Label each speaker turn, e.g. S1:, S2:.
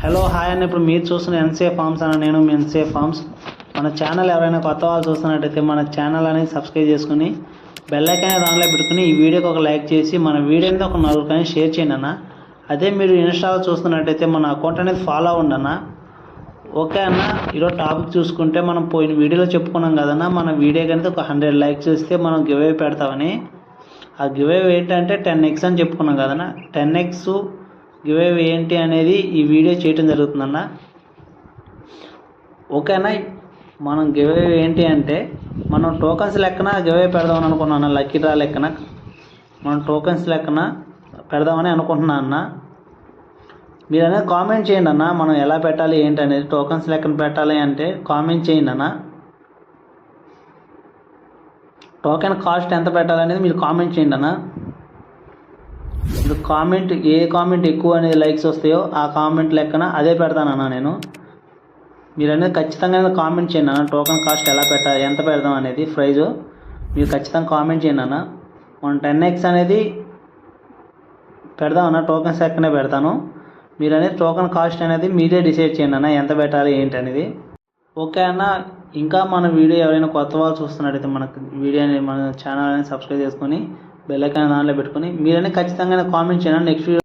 S1: Hello hi అని ఇప్పుడు మీరు చూస్తున్న ఎన్సే ఫార్మ్స్ అని నేను మీ ఎన్సే ఫార్మ్స్. మన ఛానల్ ఎవరైనా కొత్త వాళ్ళు చూస్తున్నట్టయితే మన ఛానల్ అనేది సబ్స్క్రైబ్ చేసుకుని బెల్ ఐకాన్ దానిలో పెట్టుకుని ఈ వీడియోకి ఒక లైక్ చేసి మన వీడియోని ఒక నలుగురికి షేర్ చేయండి అన్న. అదే మీరు ఇన్స్టాలో చూస్తున్నట్టయితే మన అకౌంట్ అనేది ఫాలో అవ్వండి అన్న. ఓకే అన్న. ఈరోజు టాపిక్ చూసుకుంటే మనం పోయిన వీడియోలో చెప్పుకున్నాం కదన్నా, మన వీడియోకి అనేది ఒక 100 లైక్స్ ఇస్తే మనం గివ్ అవే పెడతామని. ఆ గివ్ అవే ఏంటంటే 10x అని చెప్పుకున్నాం కదన్నా. 10x గివ్ అవే ఏంటి అనేది ఈ వీడియో చేయడం జరుగుతుందన్న. ఓకేనా. మనం గివ్ అవే ఏంటి అంటే మనం టోకన్స్ లెక్కన గివ్ అవే పెడదామని అనుకున్నాను. లక్కీ డ్రా లెక్కన మనం టోకన్స్ లెక్కన పెడదామని అనుకుంటున్నా అన్న. మీరు అనేది కామెంట్ చేయండి అన్న, మనం ఎలా పెట్టాలి ఏంటి అనేది. టోకన్స్ లెక్కన పెట్టాలి అంటే కామెంట్ చేయండి అన్న. టోకెన్ కాస్ట్ ఎంత పెట్టాలనేది మీరు కామెంట్ చేయండి అన్న. మీరు ఏ కామెంట్ ఎక్కువ అనేది లైక్స్ వస్తాయో ఆ కామెంట్ లెక్కన అదే పెడతానన్నా నేను. మీరు అనేది ఖచ్చితంగా కామెంట్ చేయండి అన్న. టోకెన్ కాస్ట్ ఎలా పెట్టాలి, ఎంత పెడదాం అనేది ప్రైజు మీరు ఖచ్చితంగా కామెంట్ చేయండి అన్న. మనం 10x అనేది పెడదామన్నా. టోకెన్స్ లెక్కనే పెడతాను. మీరు అనేది టోకెన్ కాస్ట్ అనేది మీరే డిసైడ్ చేయండి అన్న, ఎంత పెట్టాలి ఏంటి అనేది. ఓకే అన్న. ఇంకా మన వీడియో ఎవరైనా కొత్త వాళ్ళు చూస్తున్నట్టయితే మన ఛానల్ అనేది సబ్స్క్రైబ్ చేసుకొని బెల్ ఐకాన్ దానిలో పెట్టుకొని మీరనే ఖచ్చితంగా కామెంట్ చేయండి. Next video